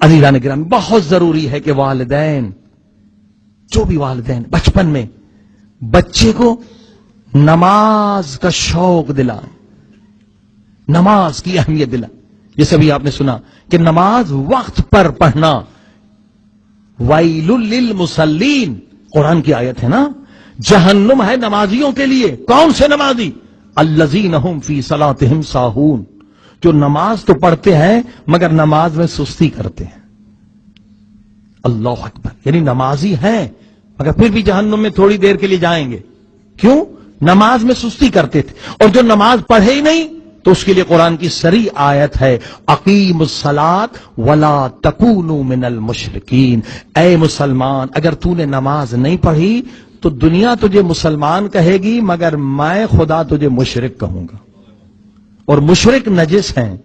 عزیزان گرامی، بہت ضروری ہے کہ والدین، جو بھی والدین بچپن میں بچے کو نماز کا شوق دلائیں، نماز کی اہمیت دلائیں. یہ سبھی آپ نے سنا کہ نماز وقت پر پڑھنا ویل للمصلین، قرآن کی آیت ہے نا. جہنم ہے نمازیوں کے لیے. کون سے نمازی؟ الذین هم فی صلاتہم ساہون، جو نماز تو پڑھتے ہیں مگر نماز میں سستی کرتے ہیں. اللہ اکبر. یعنی نمازی ہیں مگر پھر بھی جہنم میں تھوڑی دیر کے لیے جائیں گے. کیوں؟ نماز میں سستی کرتے تھے. اور جو نماز پڑھے ہی نہیں تو اس کے لیے قرآن کی صریح آیت ہے، اقیموا الصلاۃ ولا تکونوا من المشرکین. اے مسلمان، اگر تو نے نماز نہیں پڑھی تو دنیا تجھے مسلمان کہے گی مگر میں خدا تجھے مشرک کہوں گا. اور مشرک نجس ہیں.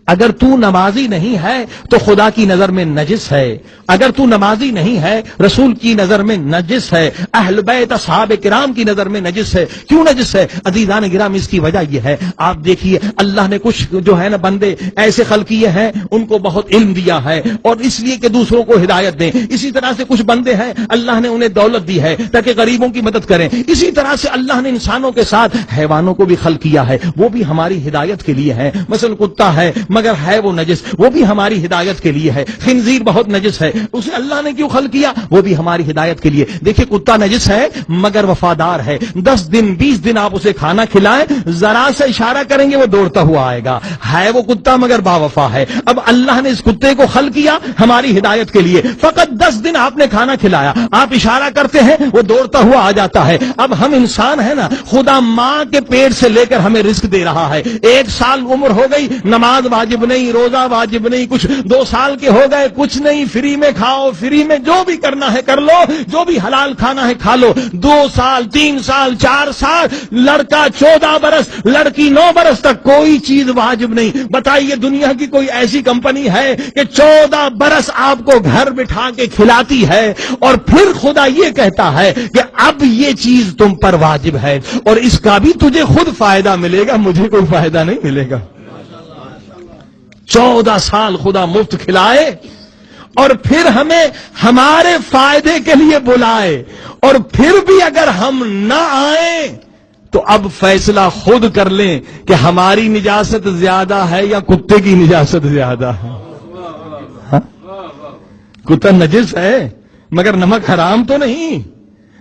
اگر تو نمازی نہیں ہے تو خدا کی نظر میں نجس ہے. اگر تو نمازی نہیں ہے رسول کی نظر میں نجس ہے، اہل بیت اصحاب کرام کی نظر میں نجس ہے. کیوں نجس ہے عزیزان گرامی؟ اس کی وجہ یہ ہے، آپ دیکھیے اللہ نے کچھ جو ہے نا بندے ایسے خلق کیے ہیں، ان کو بہت علم دیا ہے اور اس لیے کہ دوسروں کو ہدایت دیں. اسی طرح سے کچھ بندے ہیں اللہ نے انہیں دولت دی ہے تاکہ غریبوں کی مدد کریں. اسی طرح سے اللہ نے انسانوں کے ساتھ حیوانوں کو بھی خلق کیا ہے، وہ بھی ہماری ہدایت کے لیے ہے. مثلا کتا ہے مگر ہے وہ نجس، وہ بھی ہماری ہدایت کے لیے ہے. خنزیر بہت نجس ہے، اسے اللہ نے کیوں خلق کیا؟ وہ بھی ہماری ہدایت کے لیے. دیکھیں کتا نجس ہے مگر وفادار ہے. 10 دن 20 دن آپ اسے کھانا کھلائیں، ذرا سے اشارہ کریں گے وہ دوڑتا ہوا آئے گا. ہے وہ کتا مگر باوفا ہے. اب اللہ نے اس کتے کو خلق کیا ہماری ہدایت کے لیے. فقط 10 دن آپ نے کھانا کھلایا، آپ اشارہ کرتے ہیں وہ دوڑتا ہوا آ جاتا ہے. اب ہم انسان ہیں نا، خدا ماں کے پیٹ سے لے کر ہمیں رزق دے رہا ہے. 1 سال عمر ہو گئی، نماز واجب نہیں، روزہ واجب نہیں، کچھ 2 سال کے ہو گئے، کچھ نہیں، فری میں کھاؤ، فری میں جو بھی کرنا ہے کر لو، جو بھی حلال کھانا ہے کھا لو. 2 سال 3 سال 4 سال، لڑکا 14 برس، لڑکی 9 برس تک کوئی چیز واجب نہیں. بتائیے دنیا کی کوئی ایسی کمپنی ہے کہ 14 برس آپ کو گھر بٹھا کے کھلاتی ہے اور پھر خدا یہ کہتا ہے کہ اب یہ چیز تم پر واجب ہے اور اس کا بھی تجھے خود فائدہ ملے گا، مجھے کوئی فائدہ نہیں ملے گا. 14 سال خدا مفت کھلائے اور پھر ہمیں ہمارے فائدے کے لیے بلائے اور پھر بھی اگر ہم نہ آئیں تو اب فیصلہ خود کر لیں کہ ہماری نجاست زیادہ ہے یا کتے کی نجاست زیادہ ہے. ہاں؟ کتا نجس ہے مگر نمک حرام تو نہیں.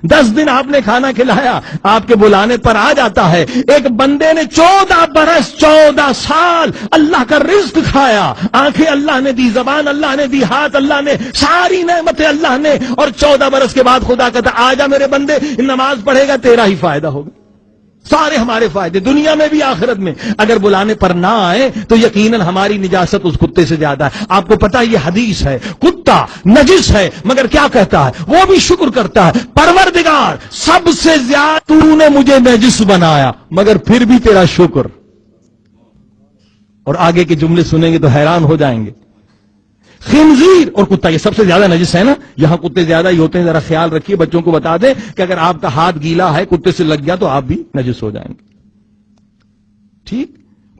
10 دن آپ نے کھانا کھلایا، آپ کے بلانے پر آ جاتا ہے. ایک بندے نے 14 برس 14 سال اللہ کا رزق کھایا، آنکھیں اللہ نے دی، زبان اللہ نے دی، ہاتھ اللہ نے، ساری نعمتیں اللہ نے، اور 14 برس کے بعد خدا کہتا آ جا میرے بندے، نماز پڑھے گا تیرا ہی فائدہ ہوگا. سارے ہمارے فائدے دنیا میں بھی آخرت میں. اگر بلانے پر نہ آئے تو یقیناً ہماری نجاست اس کتے سے زیادہ ہے. آپ کو پتا یہ حدیث ہے، کتا نجس ہے مگر کیا کہتا ہے؟ وہ بھی شکر کرتا ہے، پروردگار سب سے زیادہ تو نے مجھے نجس بنایا مگر پھر بھی تیرا شکر. اور آگے کے جملے سنیں گے تو حیران ہو جائیں گے. خنزیر اور کتا یہ سب سے زیادہ نجس ہے نا. یہاں کتے زیادہ ہی ہوتے ہیں، ذرا خیال رکھیے. بچوں کو بتا دیں کہ اگر آپ کا ہاتھ گیلا ہے کتے سے لگ گیا تو آپ بھی نجس ہو جائیں گے. ٹھیک،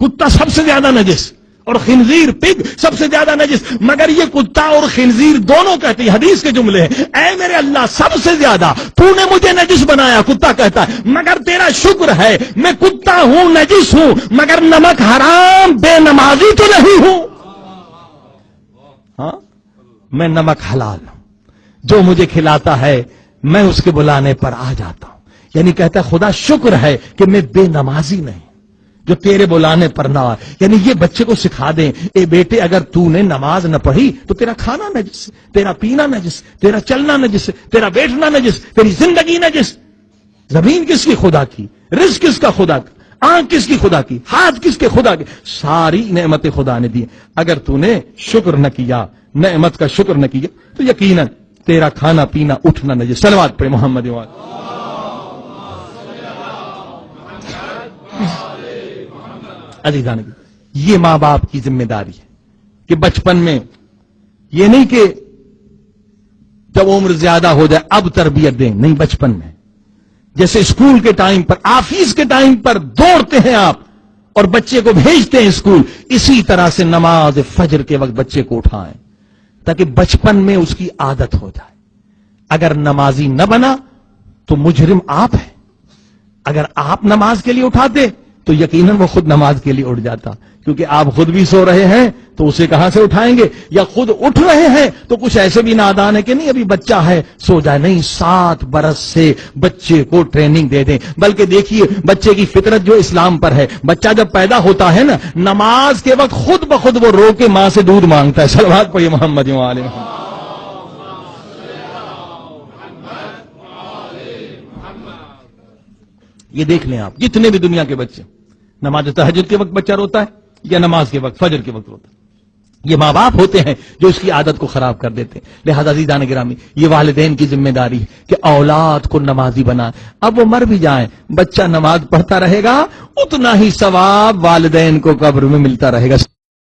کتا سب سے زیادہ نجس اور خنزیر پگ سب سے زیادہ نجس. مگر یہ کتا اور خنزیر دونوں کہتے ہیں، حدیث کے جملے ہیں، اے میرے اللہ سب سے زیادہ تو نے مجھے نجس بنایا. کتا کہتا ہے مگر تیرا شکر ہے میں کتا ہوں، نجس ہوں مگر نمک حرام بے نمازی تو نہیں ہوں. ہاں، میں نمک حلال ہوں، جو مجھے کھلاتا ہے میں اس کے بلانے پر آ جاتا ہوں. یعنی کہتا ہے خدا شکر ہے کہ میں بے نمازی نہیں جو تیرے بلانے پر نہ آئے. یعنی یہ بچے کو سکھا دیں، اے بیٹے اگر تو نے نماز نہ پڑھی تو تیرا کھانا نجس، تیرا پینا نجس، تیرا چلنا نجس، تیرا بیٹھنا نجس، تیری زندگی نجس. زمین کس کی؟ خدا کی. رزق کس کا؟ خدا کا. آنکھ کس کی؟ خدا کی. ہاتھ کس کے؟ خدا کے. ساری نعمتیں خدا نے دی. اگر تو نے شکر نہ کیا، نعمت کا شکر نہ کیا تو یقیناً تیرا کھانا پینا اٹھنا نجس. صلوات پڑھے محمد وعلى. عزیزان یہ ماں باپ کی ذمہ داری ہے کہ بچپن میں یہ نہیں کہ جب عمر زیادہ ہو جائے اب تربیت دیں، نہیں، بچپن میں جیسے اسکول کے ٹائم پر، آفس کے ٹائم پر دوڑتے ہیں آپ اور بچے کو بھیجتے ہیں اسکول، اسی طرح سے نماز فجر کے وقت بچے کو اٹھائیں. تاکہ بچپن میں اس کی عادت ہو جائے. اگر نمازی نہ بنا تو مجرم آپ ہیں. اگر آپ نماز کے لیے اٹھاتے تو یقیناً وہ خود نماز کے لیے اٹھ جاتا, کیونکہ آپ خود بھی سو رہے ہیں تو اسے کہاں سے اٹھائیں گے, یا خود اٹھ رہے ہیں تو کچھ ایسے بھی نادان ہے کہ نہیں ابھی بچہ ہے سو جائے. نہیں, 7 برس سے بچے کو ٹریننگ دے دیں. بلکہ دیکھیے بچے کی فطرت جو اسلام پر ہے, بچہ جب پیدا ہوتا ہے نا, نماز کے وقت خود بخود وہ رو کے ماں سے دودھ مانگتا ہے. صلوات پڑھیے محمد وعلى محمد. یہ دیکھ لیں آپ, جتنے بھی دنیا کے بچے, نماز تہجد کے وقت بچہ روتا ہے یا نماز کے وقت فجر کے وقت روتا ہے, یہ ماں باپ ہوتے ہیں جو اس کی عادت کو خراب کر دیتے ہیں. لہذا عزیزان گرامی, یہ والدین کی ذمہ داری ہے کہ اولاد کو نمازی بنائیں. اب وہ مر بھی جائیں, بچہ نماز پڑھتا رہے گا, اتنا ہی ثواب والدین کو قبر میں ملتا رہے گا.